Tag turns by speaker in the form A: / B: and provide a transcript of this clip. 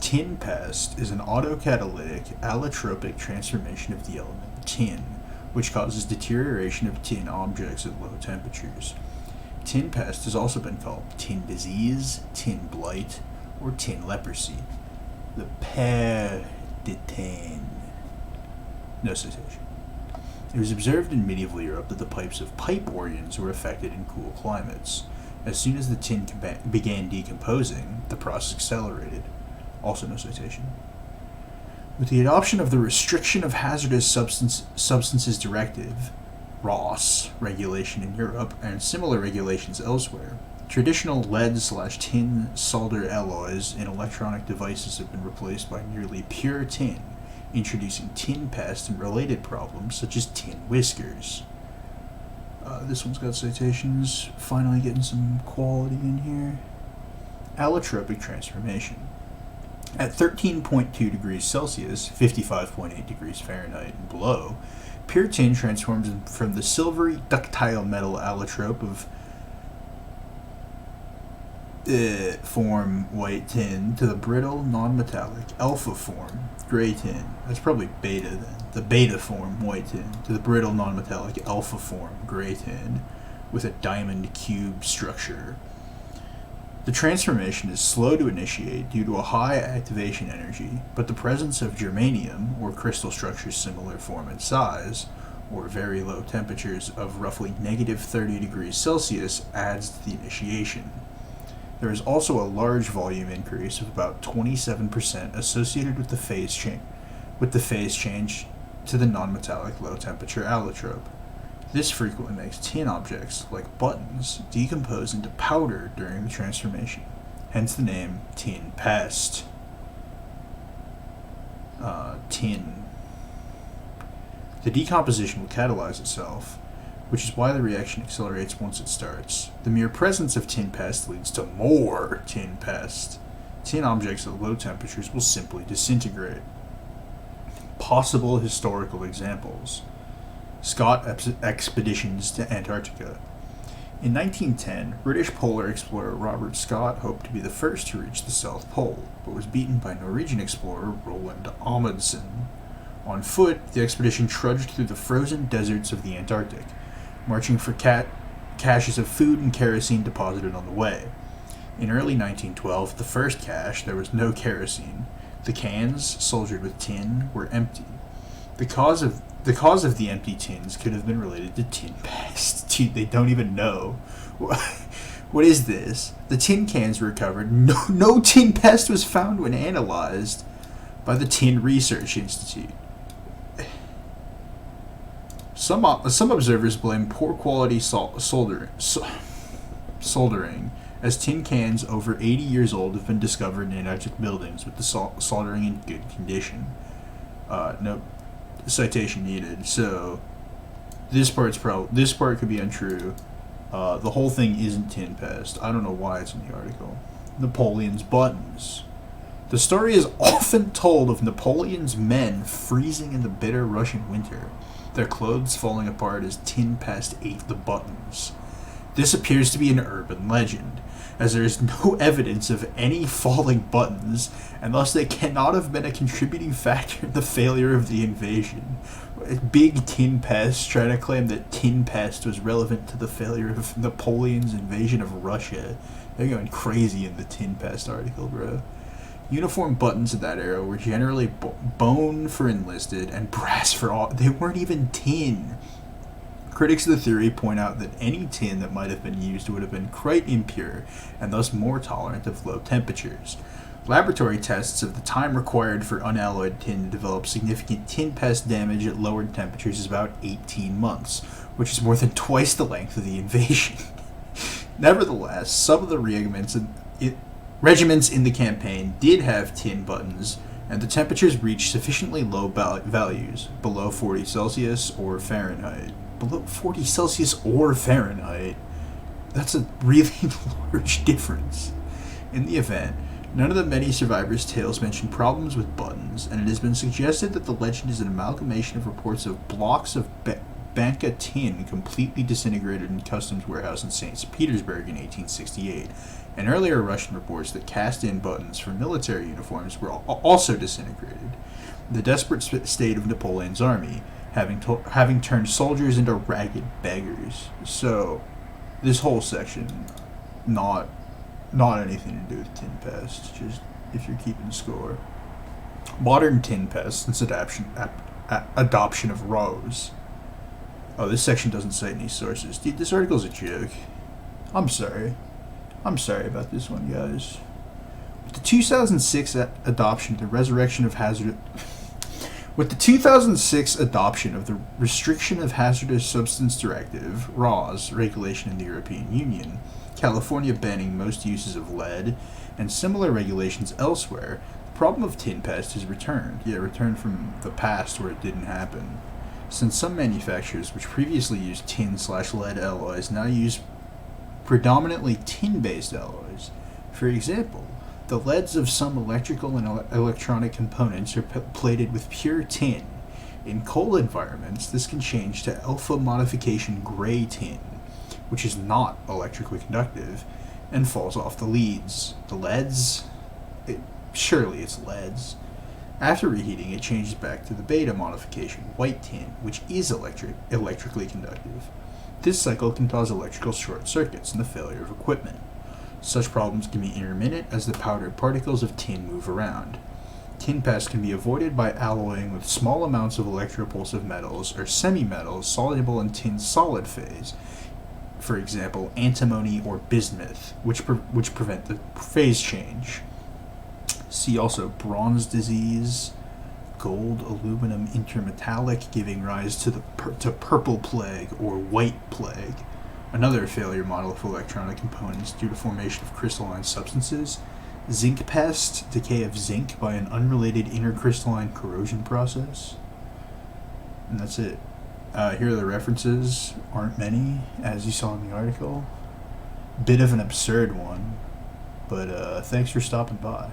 A: Tin Pest is an autocatalytic allotropic transformation of the element tin, which causes deterioration of tin objects at low temperatures. Tin pest has also been called tin disease, tin blight, or tin leprosy. The père de tin. No citation. It was observed in medieval Europe that the pipes of pipe organs were affected in cool climates. As soon as the tin began decomposing, the process accelerated. Also no citation. With the adoption of the Restriction of Hazardous Substances Directive, ROS, regulation in Europe, and similar regulations elsewhere, traditional lead/tin solder alloys in electronic devices have been replaced by nearly pure tin, introducing tin pest and related problems such as tin whiskers. This one's got citations, finally getting some quality in here. Allotropic transformation. At 13.2 degrees Celsius, 55.8 degrees Fahrenheit, and below, pure tin transforms from the silvery, ductile metal allotrope of form white tin to the brittle, non-metallic alpha form gray tin. That's probably beta then. The beta form white tin to the brittle, non-metallic alpha form gray tin with a diamond cube structure. The transformation is slow to initiate due to a high activation energy, but the presence of germanium, or crystal structures similar form and size, or very low temperatures of roughly negative 30 degrees Celsius, adds to the initiation. There is also a large volume increase of about 27% associated with the phase change to the non-metallic low-temperature allotrope. This frequently makes tin objects, like buttons, decompose into powder during the transformation, hence the name Tin Pest. Tin. The decomposition will catalyze itself, which is why the reaction accelerates once it starts. The mere presence of tin pest leads to more tin pest. Tin objects at low temperatures will simply disintegrate. Possible historical examples. Scott expeditions to Antarctica. In 1910, British polar explorer Robert Scott hoped to be the first to reach the South Pole, but was beaten by Norwegian explorer Roland Amundsen. On foot, the expedition trudged through the frozen deserts of the Antarctic, marching for caches of food and kerosene deposited on the way. In early 1912, the first cache, there was no kerosene. The cans, soldiered with tin, were empty. The cause of the empty tins could have been related to tin pest. Dude, they don't even know. What is this? The tin cans were recovered. No tin pest was found when analyzed by the Tin Research Institute. Some observers blame poor quality soldering, as tin cans over 80 years old have been discovered in Antarctic buildings with the soldering in good condition. No citation needed. So this part could be untrue. The whole thing isn't tin pest. I don't know why it's in the article. Napoleon's buttons. The story is often told of Napoleon's men freezing in the bitter Russian winter, their clothes falling apart as tin pest ate the buttons. This appears to be an urban legend, as there is no evidence of any falling buttons, and thus they cannot have been a contributing factor in the failure of the invasion. Big Tin Pest trying to claim that tin pest was relevant to the failure of Napoleon's invasion of Russia. They're going crazy in the Tin Pest article, bro. Uniform buttons of that era were generally bone for enlisted and brass for all. They weren't even tin. Critics of the theory point out that any tin that might have been used would have been quite impure and thus more tolerant of low temperatures. Laboratory tests of the time required for unalloyed tin to develop significant tin pest damage at lower temperatures is about 18 months, which is more than twice the length of the invasion. Nevertheless, some of the regiments in the campaign did have tin buttons, and the temperatures reached sufficiently low values, below 40 Celsius or Fahrenheit. Below 40 Celsius or Fahrenheit? That's a really large difference. In the event, none of the many survivors' tales mention problems with buttons, and it has been suggested that the legend is an amalgamation of reports of blocks of Banca tin completely disintegrated in customs warehouse in St. Petersburg in 1868, and earlier Russian reports that cast-in buttons for military uniforms were also disintegrated. The desperate state of Napoleon's army, having turned soldiers into ragged beggars. So, this whole section, not anything to do with Tin Pest, just if you're keeping score. Modern Tin Pest since adoption of Rose. Oh, this section doesn't cite any sources. Dude, this article's a joke. I'm sorry. I'm sorry about this one, guys. With the 2006 adoption, the resurrection of hazardous... With the 2006 adoption of the Restriction of Hazardous Substance Directive, RAWS, regulation in the European Union, California banning most uses of lead, and similar regulations elsewhere, the problem of tin pest has returned, yet returned from the past where it didn't happen. Since some manufacturers which previously used tin/lead alloys now use predominantly tin-based alloys. For example, the leads of some electrical and electronic components are plated with pure tin. In cold environments, this can change to alpha modification gray tin, which is not electrically conductive, and falls off the leads. The leads? Surely it's leads. After reheating, it changes back to the beta modification, white tin, which is electrically conductive. This cycle can cause electrical short circuits and the failure of equipment. Such problems can be intermittent as the powdered particles of tin move around. Tin pest can be avoided by alloying with small amounts of electropulsive metals or semi-metals soluble in tin's solid phase, for example, antimony or bismuth, which prevent the phase change. See also bronze disease, gold aluminum intermetallic giving rise to purple plague or white plague, another failure model of electronic components due to formation of crystalline substances, zinc pest, decay of zinc by an unrelated intercrystalline corrosion process, and that's it. Here are the references, aren't many, as you saw in the article. Bit of an absurd one, but thanks for stopping by.